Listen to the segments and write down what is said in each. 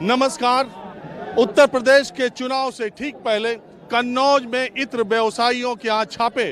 नमस्कार। उत्तर प्रदेश के चुनाव से ठीक पहले कन्नौज में इत्र व्यवसायियों के यहाँ छापे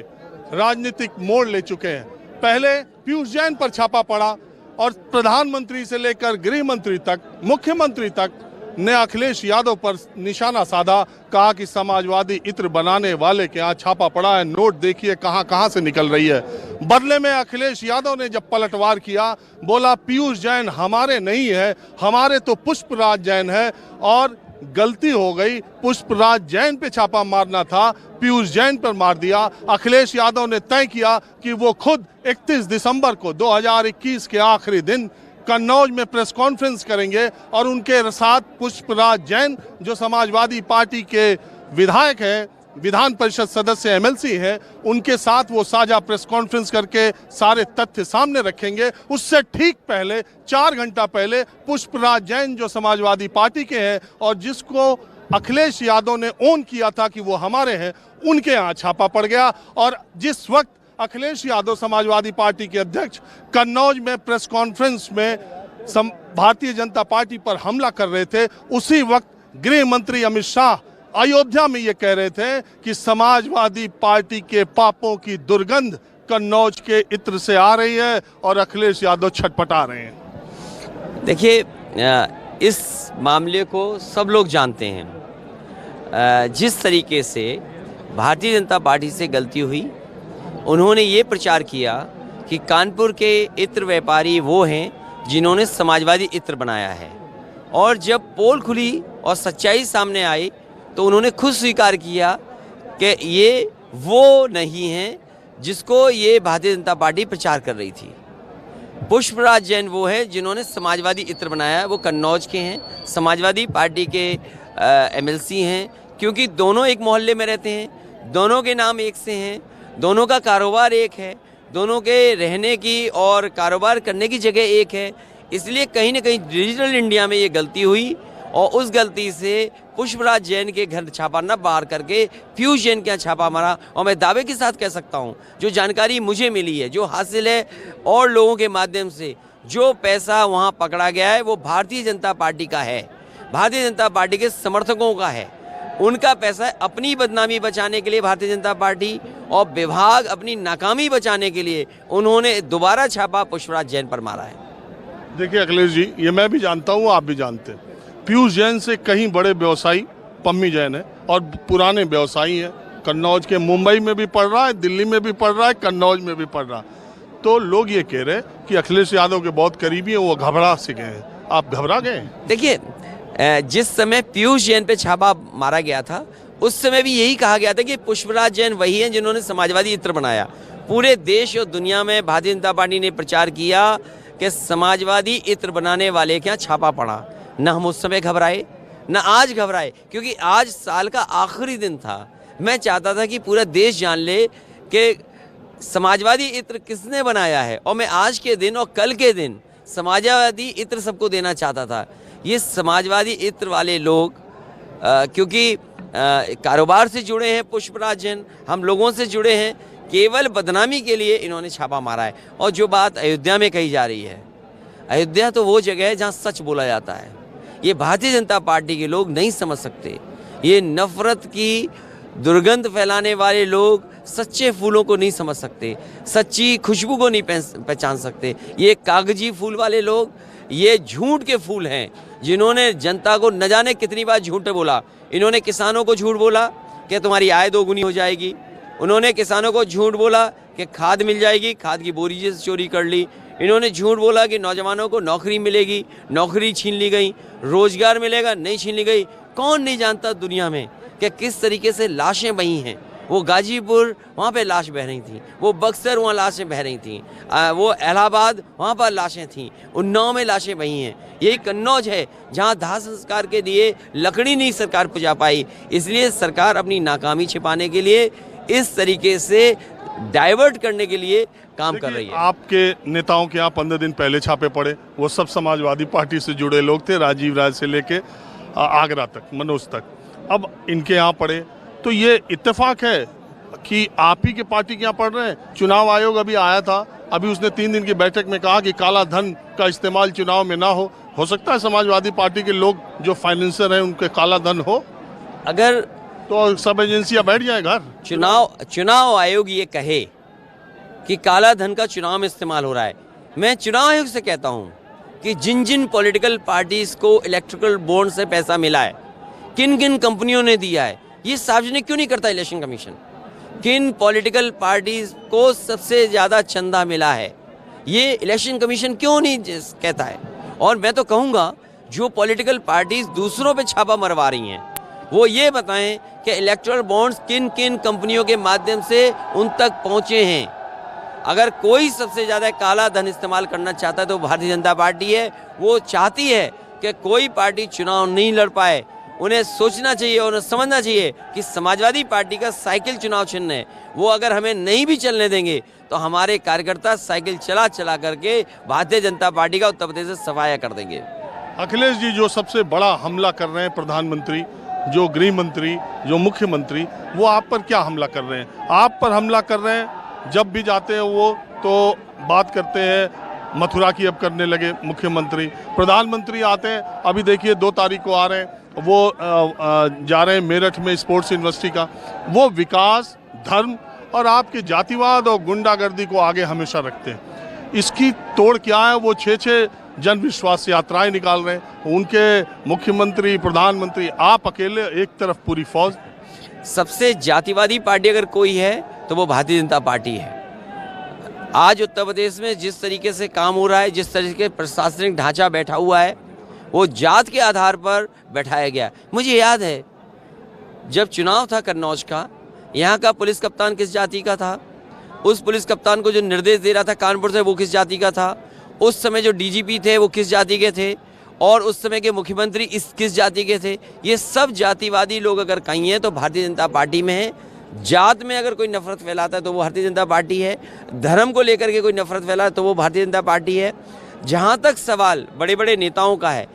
राजनीतिक मोड़ ले चुके हैं। पहले पीयूष जैन पर छापा पड़ा और प्रधानमंत्री से लेकर गृह मंत्री तक, मुख्यमंत्री तक ने अखिलेश यादव पर निशाना साधा। कहा कि समाजवादी इत्र बनाने वाले के यहाँ छापा पड़ा है, नोट देखिए कहां कहां से निकल रही है। बदले में अखिलेश यादव ने जब पलटवार किया, बोला पीयूष जैन हमारे नहीं है, हमारे तो पुष्पराज जैन है। और गलती हो गई, पुष्पराज जैन पे छापा मारना था, पीयूष जैन पर मार दिया। अखिलेश यादव ने तय किया कि वो खुद 31 दिसंबर को 2021 के आखिरी दिन कन्नौज में प्रेस कॉन्फ्रेंस करेंगे और उनके साथ पुष्पराज जैन जो समाजवादी पार्टी के विधायक हैं, विधान परिषद सदस्य एमएलसी हैं, उनके साथ वो साझा प्रेस कॉन्फ्रेंस करके सारे तथ्य सामने रखेंगे। उससे ठीक पहले 4 घंटा पहले पुष्पराज जैन जो समाजवादी पार्टी के हैं और जिसको अखिलेश यादव ने ओन किया था कि वो हमारे हैं, उनके यहाँ छापा पड़ गया। और जिस वक्त अखिलेश यादव समाजवादी पार्टी के अध्यक्ष कन्नौज में प्रेस कॉन्फ्रेंस में भारतीय जनता पार्टी पर हमला कर रहे थे, उसी वक्त गृह मंत्री अमित शाह अयोध्या में ये कह रहे थे कि समाजवादी पार्टी के पापों की दुर्गंध कन्नौज के इत्र से आ रही है और अखिलेश यादव छटपटा रहे हैं। देखिए, इस मामले को सब लोग जानते हैं। जिस तरीके से भारतीय जनता पार्टी से गलती हुई, उन्होंने ये प्रचार किया कि कानपुर के इत्र व्यापारी वो हैं जिन्होंने समाजवादी इत्र बनाया है। और जब पोल खुली और सच्चाई सामने आई तो उन्होंने खुद स्वीकार किया कि ये वो नहीं हैं जिसको ये भारतीय जनता पार्टी प्रचार कर रही थी। पुष्पराज जैन वो है जिन्होंने समाजवादी इत्र बनाया है, वो कन्नौज के हैं, समाजवादी पार्टी के एमएलसी हैं। क्योंकि दोनों एक मोहल्ले में रहते हैं, दोनों के नाम एक से हैं, दोनों का कारोबार एक है, दोनों के रहने की और कारोबार करने की जगह एक है। इसलिए कहीं ना कहीं डिजिटल इंडिया में ये गलती हुई और उस गलती से पुष्पराज जैन के घर छापा न बाहर करके पीयूष जैन के यहाँ छापा मारा। और मैं दावे के साथ कह सकता हूँ, जो जानकारी मुझे मिली है, जो हासिल है और लोगों के माध्यम से, जो पैसा वहाँ पकड़ा गया है वो भारतीय जनता पार्टी का है, भारतीय जनता पार्टी के समर्थकों का है। उनका पैसा अपनी बदनामी बचाने के लिए भारतीय जनता पार्टी और विभाग अपनी नाकामी बचाने के लिए उन्होंने दोबारा छापा पुष्पराज जैन पर मारा है। देखिए अखिलेश जी, ये मैं भी जानता हूँ, आप भी जानते हैं, पीयूष जैन से कहीं बड़े व्यवसायी पम्मी जैन है और पुराने व्यवसायी हैं। कन्नौज के मुंबई में भी पढ़ रहा है, दिल्ली में भी पढ़ रहा है, कन्नौज में भी पढ़ रहा है। तो लोग ये कह रहे हैं कि अखिलेश यादव के बहुत करीबी हैं, वो घबरा से गए हैं। आप घबरा गए? देखिए, जिस समय पीयूष जैन पे छापा मारा गया था उस समय भी यही कहा गया था कि पुष्पराज जैन वही हैं जिन्होंने समाजवादी इत्र बनाया। पूरे देश और दुनिया में भारतीय जनता पार्टी ने प्रचार किया कि समाजवादी इत्र बनाने वाले के यहाँ छापा पड़ा। न हम उस समय घबराए, न आज घबराए, क्योंकि आज साल का आखिरी दिन था। मैं चाहता था कि पूरा देश जान ले कि समाजवादी इत्र किसने बनाया है, और मैं आज के दिन और कल के दिन समाजवादी इत्र सबको देना चाहता था। ये समाजवादी इत्र वाले लोग क्योंकि कारोबार से जुड़े हैं, पुष्पराज जैन हम लोगों से जुड़े हैं, केवल बदनामी के लिए इन्होंने छापा मारा है। और जो बात अयोध्या में कही जा रही है, अयोध्या तो वो जगह है जहाँ सच बोला जाता है। ये भारतीय जनता पार्टी के लोग नहीं समझ सकते। ये नफरत की दुर्गंध फैलाने वाले लोग सच्चे फूलों को नहीं समझ सकते, सच्ची खुशबू को नहीं पहचान सकते। ये कागजी फूल वाले लोग, ये झूठ के फूल हैं जिन्होंने जनता को न जाने कितनी बार झूठ बोला। इन्होंने किसानों को झूठ बोला कि तुम्हारी आय दोगुनी हो जाएगी। उन्होंने किसानों को झूठ बोला कि खाद मिल जाएगी, खाद की बोरी से चोरी कर ली। इन्होंने झूठ बोला कि नौजवानों को नौकरी मिलेगी, नौकरी छीन ली गई, रोजगार मिलेगा, नहीं छीन ली गई। कौन नहीं जानता दुनिया में कि किस तरीके से लाशें बही हैं। वो गाजीपुर वहाँ पे लाश बह रही थी, वो बक्सर वहाँ लाशें बह रही थी, वो इलाहाबाद वहाँ पर लाशें थीं, उन्नाव में लाशें बही हैं। यही कन्नौज है जहाँ दाह संस्कार के लिए लकड़ी नहीं सरकार पहुँचा पाई। इसलिए सरकार अपनी नाकामी छिपाने के लिए इस तरीके से डाइवर्ट करने के लिए काम कर रही है। आपके नेताओं के यहाँ 15 दिन पहले छापे पड़े, वो सब समाजवादी पार्टी से जुड़े लोग थे, राजीव राज से लेके आगरा तक, मनोज तक। अब इनके यहाँ पड़े तो ये इत्तेफाक है कि आप ही के पार्टी के यहाँ पढ़ रहे हैं। चुनाव आयोग अभी आया था, अभी उसने 3 दिन की बैठक में कहा कि काला धन का इस्तेमाल चुनाव में ना हो सकता है समाजवादी पार्टी के लोग जो फाइनेंसर हैं उनके काला धन हो, अगर तो सब एजेंसियां बैठ जाए घर। चुनाव आयोग ये कहे कि काला धन का चुनाव में इस्तेमाल हो रहा है, मैं चुनाव आयोग से कहता हूं कि जिन जिन पॉलिटिकल पार्टीज को इलेक्ट्रिकल बॉन्ड से पैसा मिला है, किन किन कंपनियों ने दिया है, ये सार्वजनिक क्यों नहीं करता इलेक्शन कमीशन? किन पॉलिटिकल पार्टीज को सबसे ज़्यादा चंदा मिला है, ये इलेक्शन कमीशन क्यों नहीं कहता है? और मैं तो कहूँगा जो पॉलिटिकल पार्टीज दूसरों पे छापा मरवा रही हैं वो ये बताएं कि इलेक्टोरल बॉन्ड्स किन किन कंपनियों के माध्यम से उन तक पहुँचे हैं। अगर कोई सबसे ज़्यादा काला धन इस्तेमाल करना चाहता है तो भारतीय जनता पार्टी है। वो चाहती है कि कोई पार्टी चुनाव नहीं लड़ पाए। उन्हें सोचना चाहिए, उन्हें समझना चाहिए कि समाजवादी पार्टी का साइकिल चुनाव चिन्ह है, वो अगर हमें नहीं भी चलने देंगे तो हमारे कार्यकर्ता साइकिल चला चला करके भारतीय जनता पार्टी का उत्तर प्रदेश से सफाया कर देंगे। अखिलेश जी, जो सबसे बड़ा हमला कर रहे हैं प्रधानमंत्री, जो गृह मंत्री, जो मुख्यमंत्री, वो आप पर क्या हमला कर रहे हैं? आप पर हमला कर रहे हैं। जब भी जाते हैं वो तो बात करते हैं मथुरा की, अब करने लगे मुख्यमंत्री। प्रधानमंत्री आते हैं, अभी देखिए 2 तारीख को आ रहे हैं, वो जा रहे हैं मेरठ में स्पोर्ट्स यूनिवर्सिटी का। वो विकास, धर्म और आपके जातिवाद और गुंडागर्दी को आगे हमेशा रखते हैं। इसकी तोड़ क्या है? वो 6 जन विश्वास यात्राएं निकाल रहे हैं, उनके मुख्यमंत्री, प्रधानमंत्री, आप अकेले, एक तरफ पूरी फौज। सबसे जातिवादी पार्टी अगर कोई है तो वो भारतीय जनता पार्टी है। आज उत्तर प्रदेश में जिस तरीके से काम हो रहा है, जिस तरीके से प्रशासनिक ढांचा बैठा हुआ है, वो जात के आधार पर बैठाया गया। मुझे याद है जब चुनाव था कन्नौज का, यहाँ का पुलिस कप्तान किस जाति का था, उस पुलिस कप्तान को जो निर्देश दे रहा था कानपुर से वो किस जाति का था, उस समय जो डीजीपी थे वो किस जाति के थे, और उस समय के मुख्यमंत्री किस जाति के थे। ये सब जातिवादी लोग अगर कहीं हैं तो भारतीय जनता पार्टी में है। जात में अगर कोई नफरत फैलाता है तो वो भारतीय जनता पार्टी है। धर्म को लेकर के कोई नफरत फैलाता है तो वो भारतीय जनता पार्टी है। जहाँ तक सवाल बड़े बड़े नेताओं का है,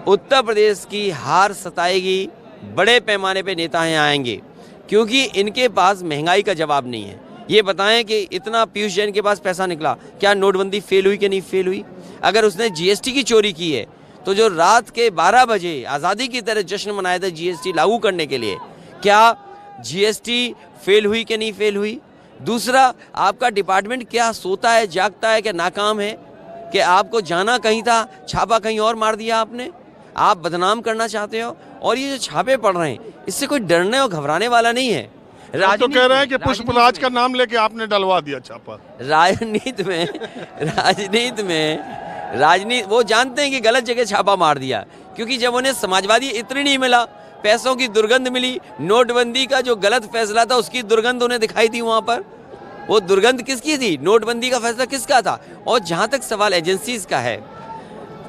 उत्तर प्रदेश की हार सताएगी, बड़े पैमाने पे नेता यहाँ आएंगे, क्योंकि इनके पास महंगाई का जवाब नहीं है। ये बताएं कि इतना पीयूष जैन के पास पैसा निकला, क्या नोटबंदी फेल हुई कि नहीं फेल हुई? अगर उसने जीएसटी की चोरी की है तो जो रात के 12 बजे आज़ादी की तरह जश्न मनाया था जीएसटी लागू करने के लिए, क्या जीएसटी फेल हुई कि नहीं फेल हुई? दूसरा, आपका डिपार्टमेंट क्या सोता है, जागता है, क्या नाकाम है कि आपको जाना कहीं था, छापा कहीं और मार दिया आपने? आप बदनाम करना चाहते हो। और ये जो छापे पड़ रहे हैं, इससे कोई डरने और घबराने वाला नहीं है। तो कह रहे हैं कि पुष्पराज का नाम लेके आपने डलवा दिया छापा। राजनीति में वो जानते हैं कि गलत जगह छापा मार दिया, क्योंकि जब उन्हें समाजवादी इत्र नहीं मिला, पैसों की दुर्गंध मिली, नोटबंदी का जो गलत फैसला था उसकी दुर्गंध उन्हें दिखाई दी। वहाँ पर वो दुर्गंध किसकी थी? नोटबंदी का फैसला किसका था? और जहाँ तक सवाल एजेंसीज का है,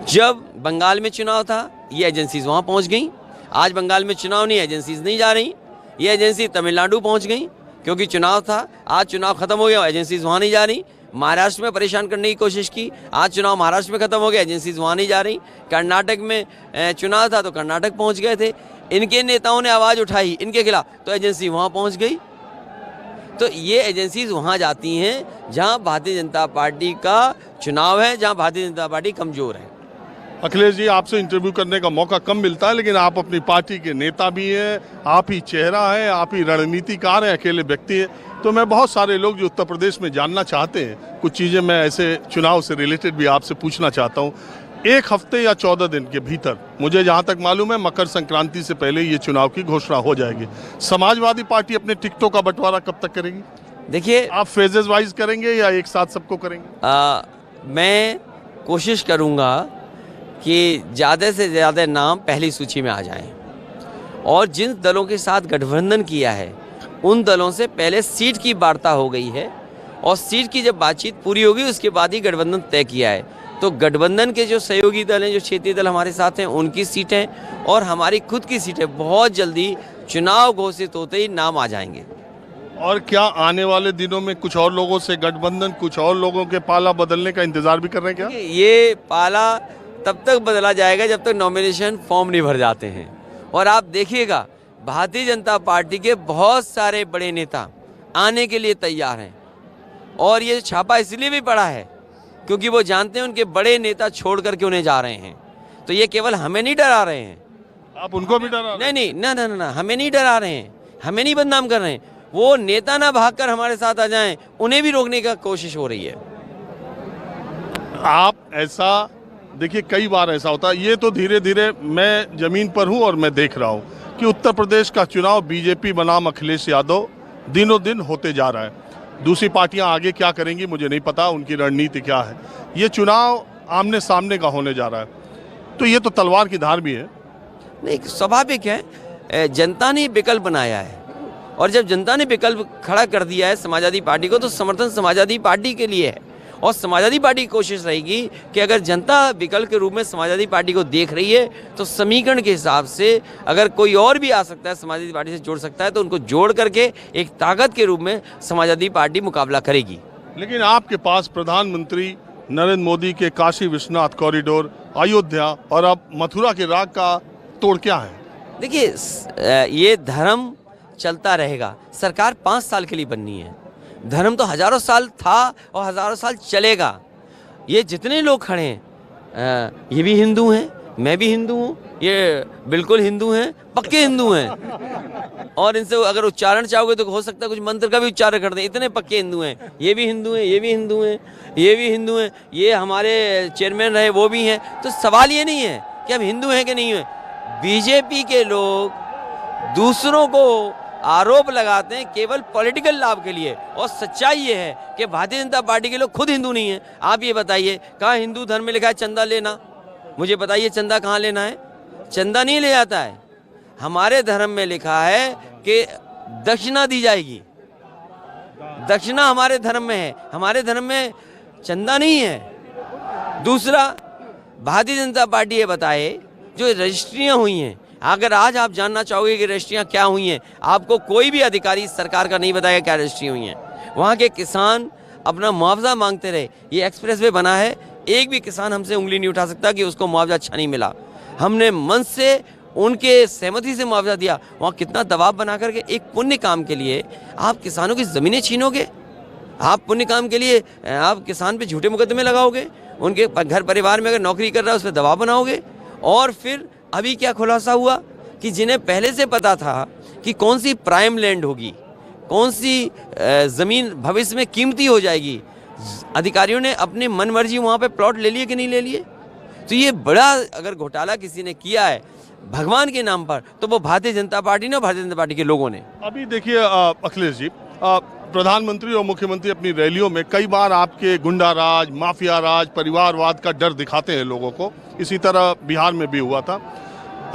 जब बंगाल में चुनाव था ये एजेंसीज वहाँ पहुँच गई। आज बंगाल में चुनाव नहीं, एजेंसीज नहीं जा रही। ये एजेंसी तमिलनाडु पहुँच गई क्योंकि चुनाव था। आज चुनाव खत्म हो गया, एजेंसीज वहाँ नहीं जा रही। महाराष्ट्र में परेशान करने की कोशिश की, आज चुनाव महाराष्ट्र में खत्म हो गया, एजेंसीज वहाँ नहीं जा रही। कर्नाटक में चुनाव था तो कर्नाटक पहुँच गए थे, इनके नेताओं ने आवाज़ उठाई इनके खिलाफ, तो एजेंसी वहाँ पहुँच गई। तो ये एजेंसीज वहाँ जाती हैं जहाँ भारतीय जनता पार्टी का चुनाव है, जहाँ भारतीय जनता पार्टी कमज़ोर है। अखिलेश जी, आपसे इंटरव्यू करने का मौका कम मिलता है, लेकिन आप अपनी पार्टी के नेता भी हैं, आप ही चेहरा हैं, आप ही रणनीतिकार हैं, अकेले व्यक्ति हैं। तो मैं बहुत सारे लोग जो उत्तर प्रदेश में जानना चाहते हैं, कुछ चीज़ें मैं ऐसे चुनाव से रिलेटेड भी आपसे पूछना चाहता हूँ। 1 हफ्ते या 14 दिन के भीतर, मुझे जहाँ तक मालूम है, मकर संक्रांति से पहले ये चुनाव की घोषणा हो जाएगी। समाजवादी पार्टी अपने टिकटों का बंटवारा कब तक करेगी? देखिए, आप फेजेस वाइज करेंगे या एक साथ सबको करेंगे? मैं कोशिश करूँगा कि ज़्यादा से ज़्यादा नाम पहली सूची में आ जाएं, और जिन दलों के साथ गठबंधन किया है उन दलों से पहले सीट की वार्ता हो गई है, और सीट की जब बातचीत पूरी होगी उसके बाद ही गठबंधन तय किया है। तो गठबंधन के जो सहयोगी दल हैं, जो क्षेत्रीय दल हमारे साथ हैं, उनकी सीटें और हमारी खुद की सीटें बहुत जल्दी चुनाव घोषित होते ही नाम आ जाएंगे। और क्या आने वाले दिनों में कुछ और लोगों से गठबंधन, कुछ और लोगों के पाला बदलने का इंतजार भी कर रहे हैं क्या? ये पाला तब तक बदला जाएगा जब तक नॉमिनेशन फॉर्म नहीं भर जाते हैं। और आप देखिएगा, भारतीय जनता पार्टी के बहुत सारे बड़े नेता आने के लिए तैयार हैं, और ये छापा इसलिए भी पड़ा है क्योंकि वो जानते हैं उनके बड़े नेता छोड़ करके उन्हें जा रहे हैं। तो ये केवल हमें नहीं डरा रहे हैं, आप उनको भी डरा? नहीं, ना, हमें नहीं डरा रहे हैं, हमें नहीं बदनाम कर रहे हैं। वो नेता ना भागकर हमारे साथ आ जाएं, उन्हें भी रोकने का कोशिश हो रही है। आप ऐसा देखिए, कई बार ऐसा होता है। ये तो धीरे धीरे मैं जमीन पर हूं और मैं देख रहा हूं कि उत्तर प्रदेश का चुनाव बीजेपी बनाम अखिलेश यादव दिनों दिन होते जा रहा है। दूसरी पार्टियां आगे क्या करेंगी मुझे नहीं पता, उनकी रणनीति क्या है। ये चुनाव आमने सामने का होने जा रहा है, तो ये तो तलवार की धार भी है। नहीं, स्वाभाविक है, जनता ने विकल्प बनाया है और जब जनता ने विकल्प खड़ा कर दिया है समाजवादी पार्टी को, तो समर्थन समाजवादी पार्टी के लिए है। और समाजवादी पार्टी की कोशिश रहेगी कि अगर जनता विकल्प के रूप में समाजवादी पार्टी को देख रही है तो समीकरण के हिसाब से अगर कोई और भी आ सकता है, समाजवादी पार्टी से जोड़ सकता है, तो उनको जोड़ करके एक ताकत के रूप में समाजवादी पार्टी मुकाबला करेगी। लेकिन आपके पास प्रधानमंत्री नरेंद्र मोदी के काशी विश्वनाथ कॉरिडोर, अयोध्या और अब मथुरा के राग का तोड़ क्या है? देखिए, ये धर्म चलता रहेगा। सरकार 5 साल के लिए बननी है। धर्म तो हजारों साल था और हजारों साल चलेगा। ये जितने लोग खड़े हैं, ये भी हिंदू हैं, मैं भी हिंदू हूँ, ये बिल्कुल हिंदू हैं, पक्के हिंदू हैं। और इनसे अगर उच्चारण चाहोगे तो हो सकता है कुछ मंत्र का भी उच्चारण कर दें, इतने पक्के हिंदू हैं। ये भी हिंदू हैं, ये भी हिंदू हैं, ये भी हिंदू हैं, ये हमारे चेयरमैन रहे वो भी हैं। तो सवाल ये नहीं है कि हम हिंदू हैं कि नहीं हैं। बीजेपी के लोग दूसरों को आरोप लगाते हैं केवल पॉलिटिकल लाभ के लिए, और सच्चाई ये है कि भारतीय जनता पार्टी के लोग खुद हिंदू नहीं हैं। आप ये बताइए, कहाँ हिंदू धर्म में लिखा है चंदा लेना? मुझे बताइए, चंदा कहाँ लेना है? चंदा नहीं ले जाता है। हमारे धर्म में लिखा है कि दक्षिणा दी जाएगी। दक्षिणा हमारे धर्म में है, हमारे धर्म में चंदा नहीं है। दूसरा, भारतीय जनता पार्टी ये बताए जो रजिस्ट्रियाँ हुई हैं, अगर आज आप जानना चाहोगे कि रजिस्ट्रियाँ क्या हुई हैं, आपको कोई भी अधिकारी सरकार का नहीं बताएगा क्या रजिस्ट्री हुई हैं। वहाँ के किसान अपना मुआवजा मांगते रहे। ये एक्सप्रेसवे बना है, एक भी किसान हमसे उंगली नहीं उठा सकता कि उसको मुआवजा अच्छा नहीं मिला। हमने मन से उनके सहमति से मुआवजा दिया। वहाँ कितना दबाव बना करके एक पुण्य काम के लिए आप किसानों की ज़मीनें छीनोगे? आप पुण्य काम के लिए आप किसान पे झूठे मुकदमे लगाओगे? उनके घर परिवार में अगर नौकरी कर रहा है उस पर दबाव बनाओगे? और फिर अभी क्या खुलासा हुआ कि जिन्हें पहले से पता था कि कौन सी प्राइम लैंड होगी, कौन सी ज़मीन भविष्य में कीमती हो जाएगी, अधिकारियों ने अपने मन मर्जी वहाँ पे प्लॉट ले लिए कि नहीं ले लिए? तो ये बड़ा अगर घोटाला किसी ने किया है भगवान के नाम पर, तो वो भारतीय जनता पार्टी ने और भारतीय जनता पार्टी के लोगों ने। अभी देखिए अखिलेश जी, प्रधानमंत्री और मुख्यमंत्री अपनी रैलियों में कई बार आपके गुंडा राज, माफिया राज, परिवारवाद का डर दिखाते हैं लोगों को। इसी तरह बिहार में भी हुआ था।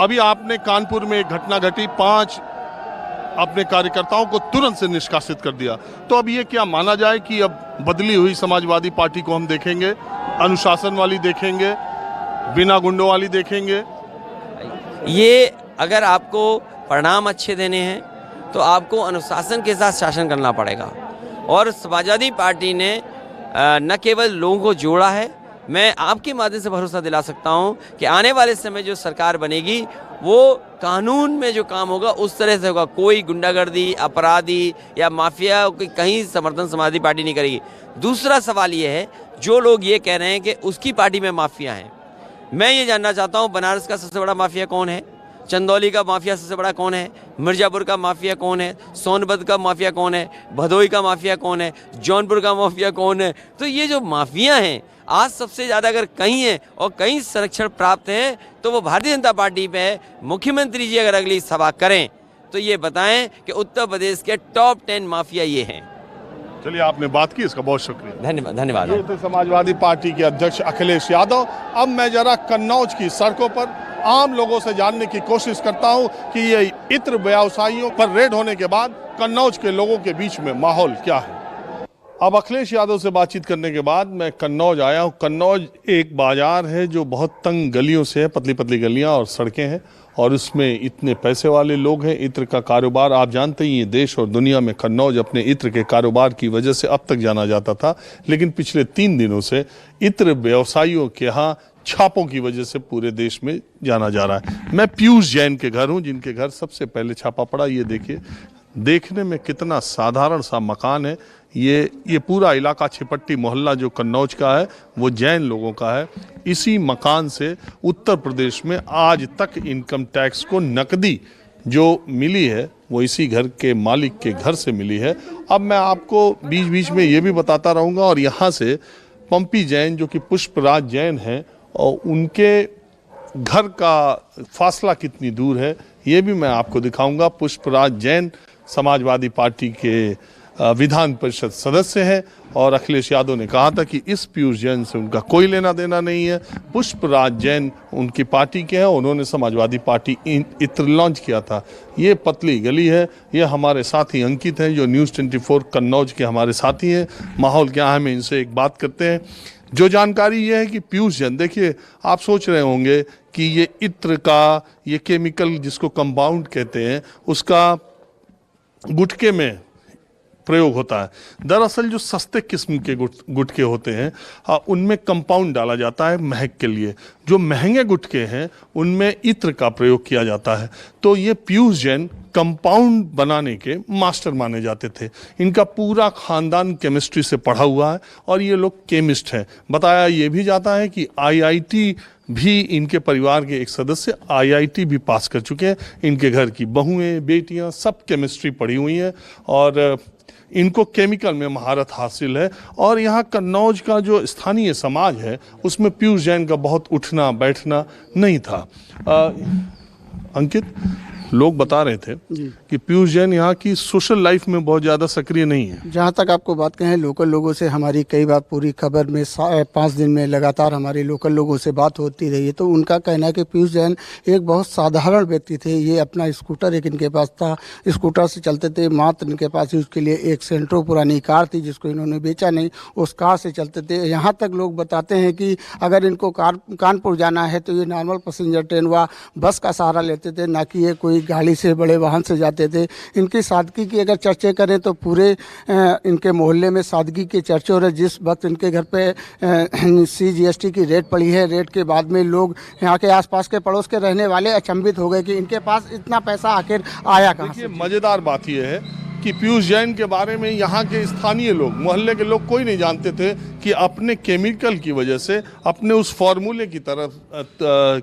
अभी आपने कानपुर में एक घटना घटी, 5 अपने कार्यकर्ताओं को तुरंत से निष्कासित कर दिया। तो अब ये क्या माना जाए कि अब बदली हुई समाजवादी पार्टी को हम देखेंगे, अनुशासन वाली देखेंगे, बिना गुंडों वाली देखेंगे? ये अगर आपको परिणाम अच्छे देने हैं तो आपको अनुशासन के साथ शासन करना पड़ेगा। और समाजवादी पार्टी ने न केवल लोगों को जोड़ा है, मैं आपके माध्यम से भरोसा दिला सकता हूं कि आने वाले समय जो सरकार बनेगी वो कानून में जो काम होगा उस तरह से होगा। कोई गुंडागर्दी, अपराधी या माफिया की कहीं समर्थन समाजवादी पार्टी नहीं करेगी। दूसरा सवाल ये है, जो लोग ये कह रहे हैं कि उसकी पार्टी में माफिया हैं, मैं ये जानना चाहता हूँ बनारस का सबसे बड़ा माफिया कौन है? चंदौली का माफिया सबसे बड़ा कौन है? मिर्जापुर का माफिया कौन है? सोनभद्र का माफिया कौन है? भदोही का माफिया कौन है? जौनपुर का माफिया कौन है? तो ये जो माफिया हैं आज सबसे ज़्यादा अगर कहीं है और कहीं संरक्षण प्राप्त है तो वो भारतीय जनता पार्टी पे है। मुख्यमंत्री जी अगर अगली सभा करें तो ये बताएं कि उत्तर प्रदेश के टॉप 10 माफिया ये हैं। चलिए, आपने बात की, इसका बहुत शुक्रिया। धन्यवाद, धन्यवाद। ये थे समाजवादी पार्टी के अध्यक्ष अखिलेश यादव। अब मैं जरा कन्नौज की सड़कों पर आम लोगों से जानने की कोशिश करता हूं कि ये इत्र व्यवसायियों पर रेड होने के बाद कन्नौज के लोगों के बीच में माहौल क्या है। अब अखिलेश यादव से बातचीत करने के बाद मैं कन्नौज आया हूं। कन्नौज एक बाजार है जो बहुत तंग गलियों से है, पतली पतली गलियां और सड़कें हैं, और उसमें इतने पैसे वाले लोग हैं। इत्र का कारोबार आप जानते ही, ये देश और दुनिया में कन्नौज अपने इत्र के कारोबार की वजह से अब तक जाना जाता था, लेकिन पिछले 3 दिनों से इत्र व्यवसायियों के यहाँ छापों की वजह से पूरे देश में जाना जा रहा है। मैं पीयूष जैन के घर हूँ, जिनके घर सबसे पहले छापा पड़ा। ये देखिए, देखने में कितना साधारण सा मकान है। ये पूरा इलाका छिपट्टी मोहल्ला जो कन्नौज का है वो जैन लोगों का है। इसी मकान से उत्तर प्रदेश में आज तक इनकम टैक्स को नकदी जो मिली है वो इसी घर के मालिक के घर से मिली है। अब मैं आपको बीच बीच में ये भी बताता रहूँगा। और यहाँ से पंपी जैन जो कि पुष्पराज जैन हैं और उनके घर का फासला कितनी दूर है ये भी मैं आपको दिखाऊंगा। पुष्पराज जैन समाजवादी पार्टी के विधान परिषद सदस्य हैं और अखिलेश यादव ने कहा था कि इस पीयूष जैन से उनका कोई लेना देना नहीं है। पुष्पराज जैन उनकी पार्टी के हैं, उन्होंने समाजवादी पार्टी इत्र लॉन्च किया था। ये पतली गली है, ये हमारे साथी अंकित हैं जो न्यूज़ 24 कन्नौज के हमारे साथी हैं। माहौल क्या है, हमें इनसे एक बात करते हैं। जो जानकारी ये है कि पीयूष जैन, देखिए आप सोच रहे होंगे कि ये इत्र का ये केमिकल जिसको कंपाउंड कहते हैं उसका गुटखे में प्रयोग होता है। दरअसल जो सस्ते किस्म के गुटखे होते हैं उनमें कंपाउंड डाला जाता है महक के लिए। जो महंगे गुटखे हैं उनमें इत्र का प्रयोग किया जाता है। तो ये पीयूष जैन कंपाउंड बनाने के मास्टर माने जाते थे। इनका पूरा खानदान केमिस्ट्री से पढ़ा हुआ है और ये लोग केमिस्ट हैं। बताया ये भी जाता है कि आईआईटी भी इनके परिवार के एक सदस्य आईआईटी भी पास कर चुके हैं। इनके घर की बहुएं बेटियां सब केमिस्ट्री पढ़ी हुई हैं और इनको केमिकल में महारत हासिल है। और यहाँ कन्नौज का जो स्थानीय समाज है उसमें पीयूष जैन का बहुत उठना बैठना नहीं था। अंकित, लोग बता रहे थे कि पीयूष जैन यहाँ की सोशल लाइफ में बहुत ज़्यादा सक्रिय नहीं है। जहाँ तक आपको बात कहें, लोकल लोगों से हमारी कई बार पूरी खबर में 5 दिन में लगातार हमारे लोकल लोगों से बात होती रही है। तो उनका कहना है कि पीयूष जैन एक बहुत साधारण व्यक्ति थे। ये अपना स्कूटर एक इनके पास था, स्कूटर से चलते थे। मात्र इनके पास उसके लिए एक सेंट्रो पुरानी कार थी जिसको इन्होंने बेचा नहीं, उस कार से चलते थे। यहाँ तक लोग बताते हैं कि अगर इनको कानपुर जाना है तो ये नॉर्मल पैसेंजर ट्रेन व बस का सहारा लेते थे, ना कि ये कोई गाड़ी से बड़े वाहन से जाते थे। इनकी सादगी की अगर चर्चे करें तो पूरे इनके मोहल्ले में सादगी के चर्चे हो रहे। जिस वक्त इनके घर पे CGST की रेड पड़ी है, रेड के बाद में लोग यहाँ के आसपास के पड़ोस के रहने वाले अचंभित हो गए कि इनके पास इतना पैसा आखिर आया कहाँ से। मज़ेदार बात यह है कि पीयूष जैन के बारे में यहाँ के स्थानीय लोग, मोहल्ले के लोग कोई नहीं जानते थे कि अपने केमिकल की वजह से, अपने उस फॉर्मूले की तरफ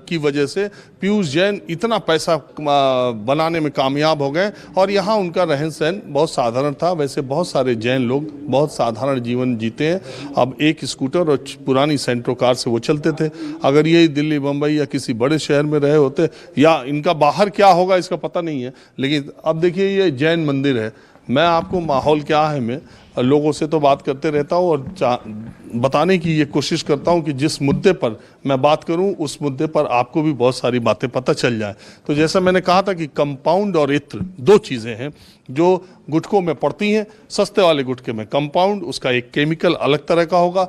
की वजह से पीयूष जैन इतना पैसा बनाने में कामयाब हो गए। और यहाँ उनका रहन सहन बहुत साधारण था। वैसे बहुत सारे जैन लोग बहुत साधारण जीवन जीते हैं। अब एक स्कूटर और पुरानी सेंट्रो कार से वो चलते थे। अगर ये दिल्ली बम्बई या किसी बड़े शहर में रहे होते या इनका बाहर क्या होगा इसका पता नहीं है। लेकिन अब देखिए ये जैन मंदिर है। मैं आपको माहौल क्या है, मैं लोगों से तो बात करते रहता हूँ और बताने की ये कोशिश करता हूँ कि जिस मुद्दे पर मैं बात करूँ उस मुद्दे पर आपको भी बहुत सारी बातें पता चल जाए। तो जैसा मैंने कहा था कि कंपाउंड और इत्र दो चीज़ें हैं जो गुटखों में पड़ती हैं। सस्ते वाले गुटखे में कंपाउंड, उसका एक केमिकल अलग तरह का होगा।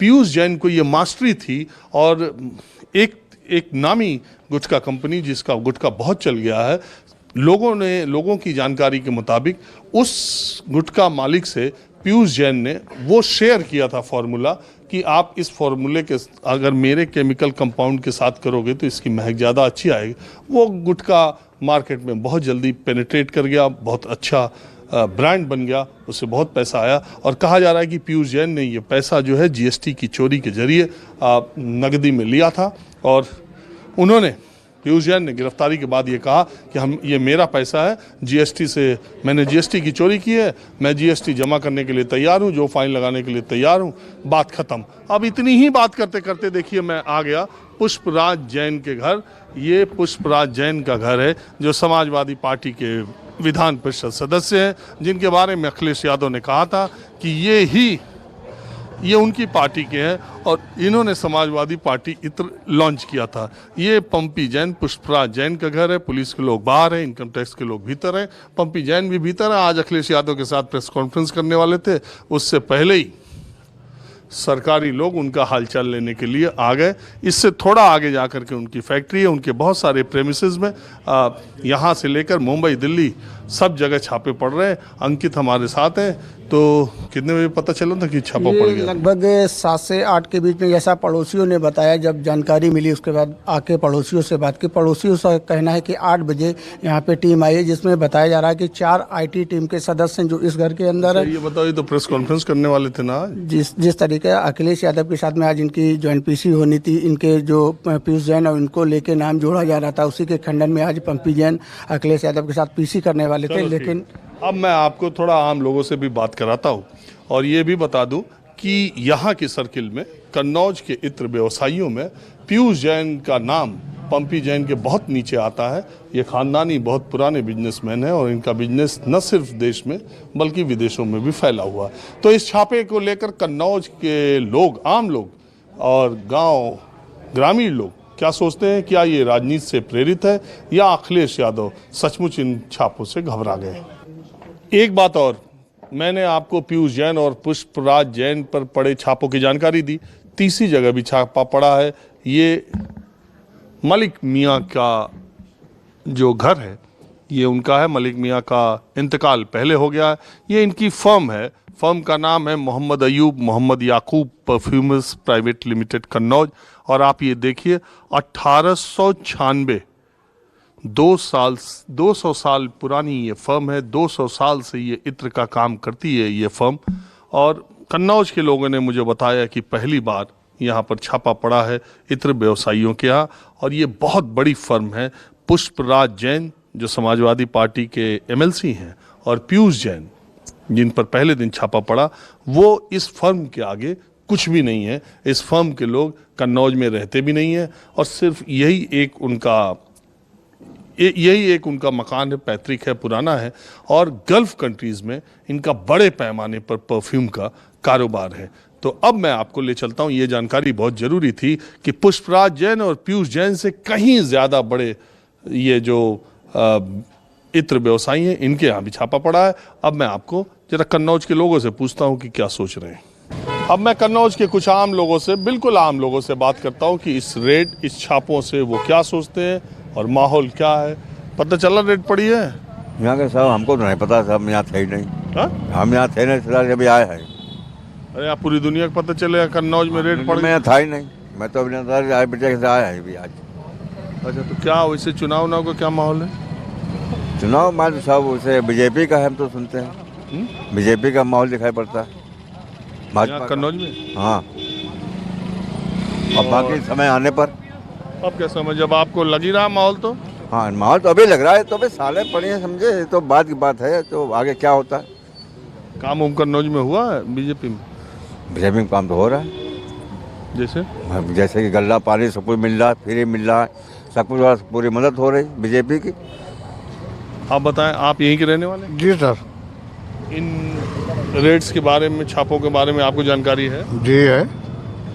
पीयूष जैन को ये मास्टरी थी और एक नामी गुटखा कंपनी जिसका गुटखा बहुत चल गया है, लोगों की जानकारी के मुताबिक उस गुटखा मालिक से पीयूष जैन ने वो शेयर किया था फॉर्मूला कि आप इस फॉर्मूले के अगर मेरे केमिकल कंपाउंड के साथ करोगे तो इसकी महक ज़्यादा अच्छी आएगी। वो गुटखा मार्केट में बहुत जल्दी पेनिट्रेट कर गया, बहुत अच्छा ब्रांड बन गया, उससे बहुत पैसा आया। और कहा जा रहा है कि पीयूष जैन ने ये पैसा जो है GST की चोरी के जरिए नकदी में लिया था। और उन्होंने, पीयूष जैन ने गिरफ्तारी के बाद ये कहा कि ये मेरा पैसा है, GST से मैंने GST की चोरी की है, मैं GST जमा करने के लिए तैयार हूँ, जो फाइन लगाने के लिए तैयार हूँ, बात खत्म। अब इतनी ही बात करते करते देखिए मैं आ गया पुष्पराज जैन के घर। ये पुष्पराज जैन का घर है जो समाजवादी पार्टी के विधान परिषद सदस्य हैं, जिनके बारे में अखिलेश यादव ने कहा था कि ये उनकी पार्टी के हैं और इन्होंने समाजवादी पार्टी इत्र लॉन्च किया था। ये पंपी जैन, पुष्पराज जैन का घर है। पुलिस के लोग बाहर हैं, इनकम टैक्स के लोग भीतर हैं, पंपी जैन भी भीतर है। आज अखिलेश यादव के साथ प्रेस कॉन्फ्रेंस करने वाले थे, उससे पहले ही सरकारी लोग उनका हालचाल लेने के लिए आ गए। इससे थोड़ा आगे जाकर के उनकी फैक्ट्री है, उनके बहुत सारे प्रेमिसेस में यहाँ से लेकर मुंबई, दिल्ली सब जगह छापे पड़ रहे हैं। अंकित हमारे साथ हैं, तो कितने बजे पता चला था कि छापा पड़ ये गया? लगभग 7 से 8 के बीच में, जैसा पड़ोसियों ने बताया। जब जानकारी मिली उसके बाद आके पड़ोसियों से बात की। पड़ोसियों से कहना है कि 8 बजे यहाँ पे टीम आई है, जिसमें बताया जा रहा है कि 4 IT टीम के सदस्य हैं जो इस घर के अंदर है। ये बताओ, ये तो प्रेस कॉन्फ्रेंस करने वाले थे ना? जिस तरीके अखिलेश यादव के साथ में आज इनकी ज्वाइंट PC होनी थी, इनके जो पीयूष जैन और इनको लेके नाम जोड़ा जा रहा था, उसी के खंडन में आज पंपी जैन अखिलेश यादव के साथ PC करने वाले थे। लेकिन अब मैं आपको थोड़ा आम लोगों से भी बात कराता हूँ और ये भी बता दूं कि यहाँ की सर्किल में, कन्नौज के इत्र व्यवसायियों में पीयूष जैन का नाम पंपी जैन के बहुत नीचे आता है। ये खानदानी बहुत पुराने बिजनेसमैन हैं और इनका बिजनेस न सिर्फ देश में बल्कि विदेशों में भी फैला हुआ है। तो इस छापे को लेकर कन्नौज के लोग, आम लोग और गांव ग्रामीण लोग क्या सोचते हैं? क्या ये राजनीति से प्रेरित है या अखिलेश यादव सचमुच इन छापों से घबरा गए? एक बात और, मैंने आपको पीयूष जैन और पुष्पराज जैन पर पड़े छापों की जानकारी दी। तीसरी जगह भी छापा पड़ा है। ये मलिक मियां का जो घर है, ये उनका है। मलिक मियां का इंतकाल पहले हो गया है। ये इनकी फर्म है। फर्म का नाम है मोहम्मद अयूब मोहम्मद याकूब परफ्यूमर्स प्राइवेट लिमिटेड कन्नौज। और आप ये देखिए, 1896 200 साल पुरानी ये फर्म है। 200 साल से ये इत्र का काम करती है ये फर्म। और कन्नौज के लोगों ने मुझे बताया कि पहली बार यहाँ पर छापा पड़ा है इत्र व्यवसायियों के यहाँ, और ये बहुत बड़ी फर्म है। पुष्पराज जैन जो समाजवादी पार्टी के MLC हैं और पीयूष जैन जिन पर पहले दिन छापा पड़ा, वो इस फर्म के आगे कुछ भी नहीं है। इस फर्म के लोग कन्नौज में रहते भी नहीं हैं और सिर्फ यही एक उनका मकान है, पैतृक है, पुराना है। और गल्फ कंट्रीज में इनका बड़े पैमाने पर परफ्यूम का कारोबार है। तो अब मैं आपको ले चलता हूं, ये जानकारी बहुत जरूरी थी कि पुष्पराज जैन और पीयूष जैन से कहीं ज्यादा बड़े ये जो इत्र व्यवसायी हैं, इनके यहाँ भी छापा पड़ा है। अब मैं आपको जरा कन्नौज के लोगों से पूछता हूं कि क्या सोच रहे हैं। अब मैं कन्नौज के कुछ आम लोगों से, बिल्कुल आम लोगों से बात करता हूं कि इस रेड, इस छापों से वो क्या सोचते हैं और माहौल क्या है। पता चला रेड पड़ी है यहाँ के? साहब हमको तो नहीं पता, सब यहाँ थे ही नहीं। हा? हम यहाँ थे नहीं, फिलहाल अभी आए हैं। अरे आप पूरी दुनिया को पता चलेगा कन्नौज में रेड पड़ मैं गई? यहाँ था ही नहीं, मैं तो अभी आए बेटे से आया है अभी आज। अच्छा, तो क्या वैसे चुनाव का क्या माहौल है? चुनाव माहौल सब उसे बीजेपी का है, हम तो सुनते हैं बीजेपी का माहौल दिखाई पड़ता है भाजपा कन्नौज में। हाँ, और बाकी समय आने पर अब क्या समझ, जब आपको लग ही रहा माहौल तो? हाँ, माहौल तो अभी लग रहा है, तो अभी साले पड़े हैं समझे, ये तो बात की बात है। तो आगे क्या होता है? काम उम कन्नौज में हुआ है बीजेपी में? बीजेपी में काम तो हो रहा है, जैसे कि गल्ला पानी सब कुछ मिल रहा है, फ्री मिल रहा है, सब कुछ पूरी मदद हो रही बीजेपी की। आप बताएं, आप यहीं के रहने वाले? जी सर। इन रेड्स के बारे में, छापों के बारे में आपको जानकारी है? जी है।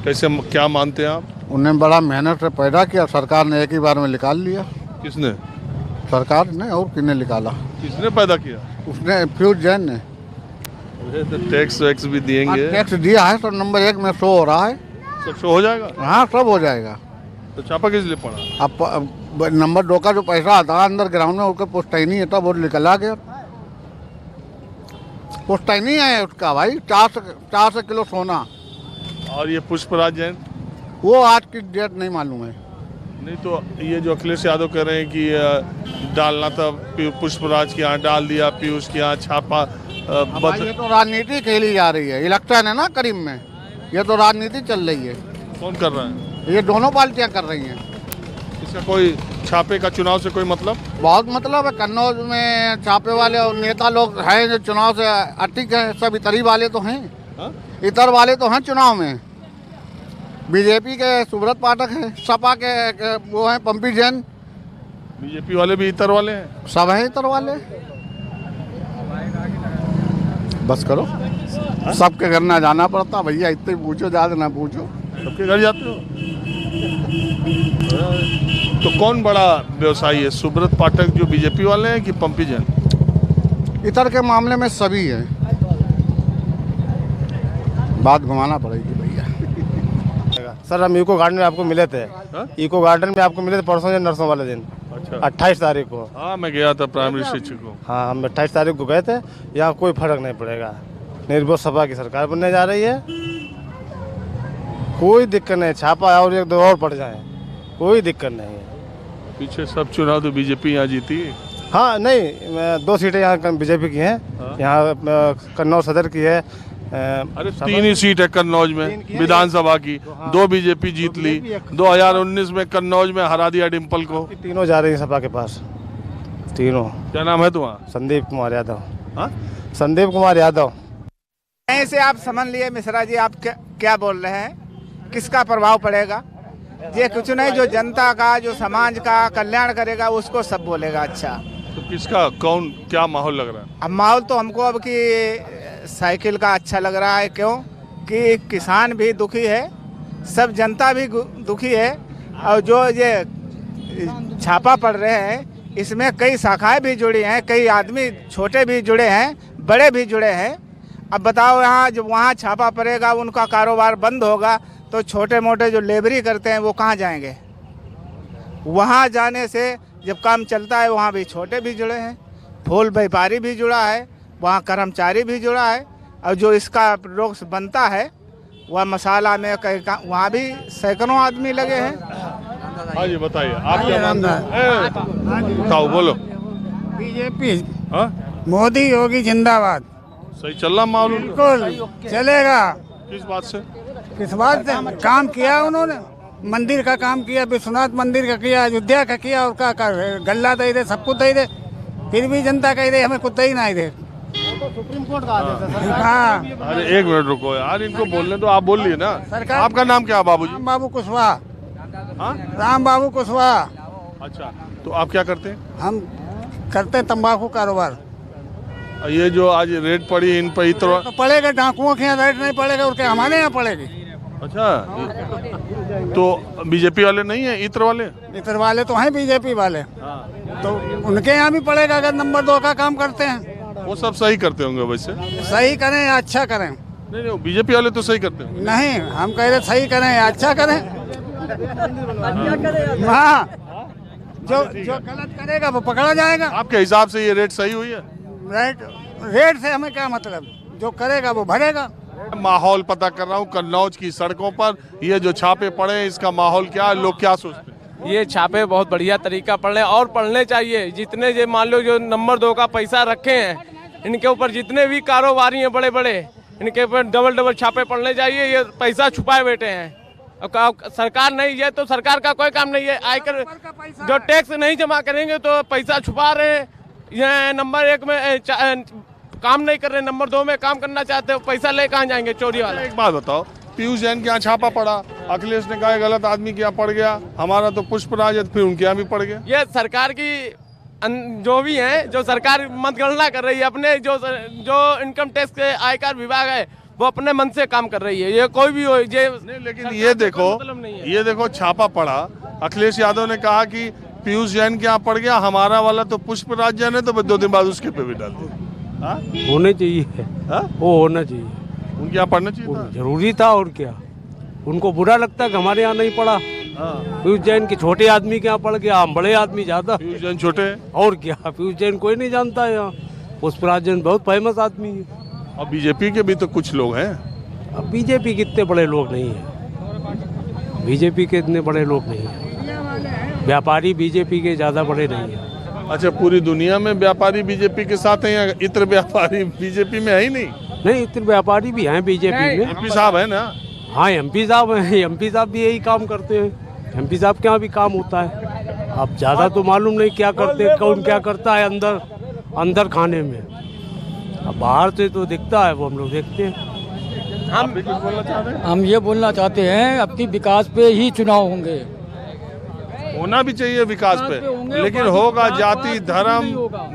कैसे, क्या मानते हैं आप? उन्होंने बड़ा मेहनत से पैदा किया, सरकार ने एक ही बार में निकाल लिया। किसने? सरकार ने, और किसने निकाला? किसने पैदा किया? उसने, पीयूष जैन ने। तो टैक्स वैक्स भी देंगे? टैक्स दिया है, तो नंबर 1 में शो हो रहा है। सब शो हो जाएगा? हाँ, सब हो जाएगा। तो छापा किस लिए पड़ा? अब नंबर 2 का जो पैसा आता है अंदर ग्राउंड में, उसका पुश्तैनी है, तब वो निकला गया। पुश्तैनी है उसका भाई, 400 किलो सोना। और ये पुष्पराज जैन? वो आज की डेट नहीं मालूम है। नहीं, तो ये जो अखिलेश यादव कह रहे हैं कि डालना था पुष्पराज के यहाँ, डाल दिया पीयूष के यहाँ छापा। ये तो राजनीति खेली जा रही है, इलेक्शन है ना करीब में, ये तो राजनीति चल रही है। कौन कर रहा है? ये दोनों पार्टियां कर रही हैं। इसका कोई छापे का चुनाव से कोई मतलब? बहुत मतलब है। कन्नौज में छापे वाले और नेता लोग हैं जो चुनाव से अटिक हैं, सब इतरी वाले तो हैं। हा? इतर वाले तो हैं चुनाव में। बीजेपी के सुब्रत पाठक हैं, सपा के वो हैं पंपी जैन। बीजेपी वाले भी इतर वाले हैं? सब हैं इतर वाले। बस करो, सबके घर ना जाना पड़ता भैया, इतने पूछो, ज्यादा ना पूछो। सबके घर जाते हो? तो कौन बड़ा व्यवसायी है, सुब्रत पाठक जो बीजेपी वाले हैं कि पंपी जैन? इतर के मामले में सभी हैं। बात घुमाना पड़ेगी भैया। सर, हम इको गार्डन में आपको मिले थे। इको गार्डन में आपको मिले थे परसों या नरसों वाले दिन। अच्छा 28 तारीख को। हाँ मैं गया था प्राइमरी शिक्षक को। हाँ हम 28 तारीख को गए थे। यहाँ कोई फर्क नहीं पड़ेगा। निर्विरोध सपा की सरकार बनने जा रही है, कोई दिक्कत नहीं। छापा और एक दो और पड़ जाए, कोई दिक्कत नहीं है। पीछे सब चुनाव तो बीजेपी यहाँ जीती। हाँ नहीं, 2 सीटें यहाँ बीजेपी की हैं। यहाँ कन्नौज सदर की है। अरे 3 ही सीट है कन्नौज में विधानसभा की, 2 बीजेपी जीत ली। 2019 में कन्नौज में हरा दिया डिम्पल को। तीनों जा रही हैं सपा के पास, तीनों। क्या नाम है तुम्हारा? संदीप कुमार यादव। हाँ? संदीप कुमार यादव। ऐसे आप समझ लिए मिश्रा जी, आप क्या बोल रहे हैं, किसका प्रभाव पड़ेगा? ये कुछ नहीं, जो जनता का, जो समाज का कल्याण करेगा उसको सब बोलेगा। अच्छा तो किसका, कौन, क्या माहौल लग रहा है? अब माहौल तो हमको अब की साइकिल का अच्छा लग रहा है। क्यों कि किसान भी दुखी है, सब जनता भी दुखी है। और जो ये छापा पड़ रहे हैं इसमें कई शाखाएं भी जुड़ी हैं, कई आदमी छोटे भी जुड़े हैं, बड़े भी जुड़े हैं। अब बताओ, यहाँ जब वहाँ छापा पड़ेगा उनका कारोबार बंद होगा तो छोटे मोटे जो लेबरी करते हैं वो कहाँ जाएंगे? वहाँ जाने से जब काम चलता है वहाँ भी छोटे भी जुड़े हैं, फूल व्यापारी भी जुड़ा है, वहाँ कर्मचारी भी जुड़ा है। और जो इसका रोग बनता है वह मसाला में कहीं वहाँ भी सैकड़ों आदमी लगे हैं। हाँ जी बताइए, आप क्या मानते हैं? बताओ, बोलो। बीजेपी, मोदी योगी जिंदाबाद। सही चल रहा माहौल? बिल्कुल चलेगा। किस बात से? किस बात से? काम किया उन्होंने, मंदिर का काम किया, विश्वनाथ मंदिर का किया, अयोध्या का किया, और का गल्ला दे दे, सब कुछ दे दे, फिर भी जनता कह दे हमें कुछ दे ही नहीं दे। सुप्रीम कोर्ट का आदेश है। हाँ, अरे 1 मिनट रुको यार, इनको बोलने तो आप बोल लिए ना। सरकार- आपका नाम क्या है बाबूजी? राम बाबू कुशवाहा। हाँ? राम बाबू कुशवाहा। अच्छा, तो आप क्या करते हैं? हम करते हैं तंबाकू कारोबार। ये जो आज रेड पड़ी इन पर तो पड़ेगा, डाकुओं के यहाँ रेट नहीं पड़ेगा, उनके हमारे यहाँ पड़ेगी। अच्छा, तो बीजेपी वाले नहीं है, इत्र वाले? इतर वाले तो हैं बीजेपी वाले, तो उनके यहाँ भी पड़ेगा अगर नंबर 2 का काम करते हैं। वो सब सही करते होंगे वैसे। सही करें या अच्छा करें? नहीं, बीजेपी वाले तो सही करते हैं। नहीं, हम कह रहे सही करें या अच्छा करें। हाँ, जो गलत करेगा वो पकड़ा जाएगा। आपके हिसाब से ये रेट सही हुई है? रेट से हमें क्या मतलब, जो करेगा वो भरेगा। माहौल पता कर रहा हूँ कन्नौज की सड़कों पर, ये जो छापे पड़े हैं इसका माहौल क्या है, लोग क्या सोचते हैं? ये छापे बहुत बढ़िया तरीका पढ़ने और पढ़ने चाहिए। जितने जो मान लो जो नंबर 2 का पैसा रखे हैं इनके ऊपर जितने भी कारोबारी हैं बड़े बड़े, इनके ऊपर डबल छापे पड़ने चाहिए। ये पैसा छुपाए बैठे हैं, और सरकार नहीं है तो सरकार का कोई काम नहीं है। आयकर जो टैक्स नहीं जमा करेंगे तो पैसा छुपा रहे हैं। ये नंबर 1 में काम नहीं कर रहे, नंबर 2 में काम करना चाहते हो, पैसा ले कहाँ जाएंगे चोरी वाले? एक बात बताओ, पीयूष जैन के यहाँ छापा पड़ा, अखिलेश ने कहा गलत आदमी के यहाँ पड़ गया, हमारा तो पुष्पराज फिर उनके यहाँ भी पड़ गया। ये सरकार की जो भी है, जो सरकार मतगणना कर रही है, अपने जो इनकम टैक्स के आयकर विभाग है वो अपने मन से काम कर रही है। ये कोई भी हो ये नहीं, लेकिन ये देखो, मतलब नहीं है। ये देखो छापा पड़ा, अखिलेश यादव ने कहा कि पीयूष जैन के यहाँ पड़ गया, हमारा वाला तो पुष्पराज जैन है, तो 2 दिन बाद उसके पे भी डाल दिया। होने चाहिए। हाँ? वो होना चाहिए, उनके यहाँ पढ़ना चाहिए था। जरूरी था। और क्या, उनको बुरा लगता है कि हमारे यहाँ नहीं पड़ा। पीयूष जैन के छोटे आदमी के यहाँ पड़ गया, हम बड़े आदमी ज्यादा। पीयूष जैन छोटे हैं। और क्या, पीयूष जैन कोई नहीं जानता है यहाँ। पुष्पराज जैन बहुत फेमस आदमी है। और बीजेपी के भी तो कुछ लोग हैं। अब बीजेपी के इतने बड़े लोग नहीं है, बीजेपी के इतने बड़े लोग नहीं है। व्यापारी बीजेपी के ज्यादा बड़े नहीं है। अच्छा, पूरी दुनिया में व्यापारी बीजेपी के साथ हैं या इतर व्यापारी बीजेपी में है ही नहीं? नहीं, इतने व्यापारी भी हैं बीजेपी में। एमपी साहब है ना? हाँ, एमपी साहब हैं, एमपी साहब भी यही काम करते हैं। एमपी साहब के यहाँ भी काम होता है। अब ज्यादा तो मालूम नहीं क्या करते, कौन क्या करता है अंदर खाने में। अब बाहर से तो दिखता है, वो हम लोग देखते हैं। आप भी कुछ बोलना चाहते हैं? हम ये बोलना चाहते हैं अब की विकास पे ही चुनाव होंगे। होना भी चाहिए विकास पे, लेकिन होगा जाति, धर्म,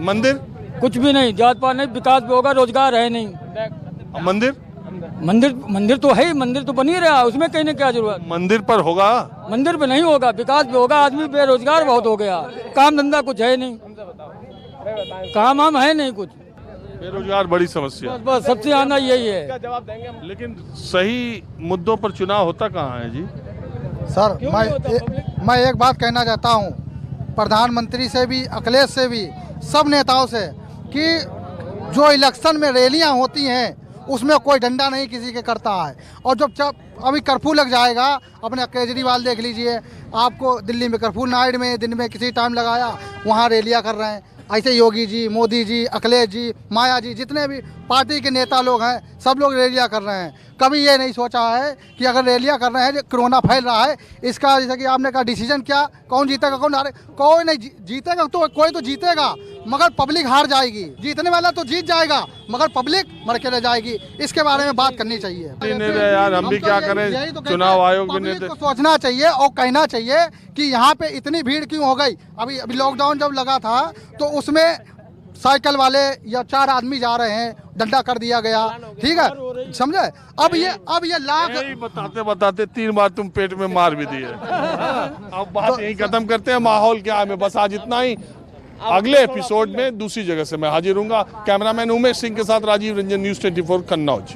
मंदिर? कुछ भी नहीं, जात पात नहीं, विकास पे होगा, रोजगार है नहीं। मंदिर? मंदिर तो है ही, मंदिर तो बन ही रहा है, उसमें कहने क्या जरूरत। मंदिर पर होगा? मंदिर पे नहीं होगा, विकास पे होगा। आदमी बेरोजगार बहुत हो गया, काम धंधा कुछ है नहीं, काम वाम है नहीं कुछ, बेरोजगार बड़ी समस्या। बस सबसे आना यही है। लेकिन सही मुद्दों पर चुनाव होता कहाँ है जी? सर मैं एक बात कहना चाहता हूँ प्रधानमंत्री से भी, अखिलेश से भी, सब नेताओं से कि जो इलेक्शन में रैलियां होती हैं उसमें कोई डंडा नहीं किसी के करता है। और जब अभी कर्फ्यू लग जाएगा, अपने केजरीवाल देख लीजिए, आपको दिल्ली में कर्फ्यू नाइट में दिन में किसी टाइम लगाया, वहाँ रैलियां कर रहे हैं। ऐसे योगी जी, मोदी जी, अखिलेश जी, माया जी, जितने भी पार्टी के नेता लोग हैं सब लोग रैलियां कर रहे हैं। कभी ये नहीं सोचा है कि अगर रैलियां कर रहे हैं, कोरोना फैल रहा है, इसका जैसे कि आपने कहा डिसीजन क्या, कौन जीतेगा कौन हारे, कोई नहीं जीतेगा, तो कोई तो जीतेगा मगर पब्लिक हार जाएगी। जीतने वाला तो जीत जाएगा मगर पब्लिक मर के रह जाएगी। इसके बारे में बात करनी चाहिए यार, हम भी क्या करें, चुनाव आयोग भी नहीं को सोचना चाहिए और कहना चाहिए कि यहाँ पे इतनी भीड़ क्यों हो गई। अभी लॉकडाउन जब लगा था तो उसमें साइकिल वाले या 4 आदमी जा रहे हैं, डंडा कर दिया गया, ठीक है, समझे। अब ये लाख बताते बताते 3 बार तुम पेट में मार भी दिए। अब बात यही खत्म करते हैं, माहौल क्या है। बस आज इतना ही। अगले एपिसोड में दूसरी जगह से मैं हाजिर हूँगा। कैमरामैन उमेश सिंह के साथ राजीव रंजन, न्यूज़ 24 कन्नौज।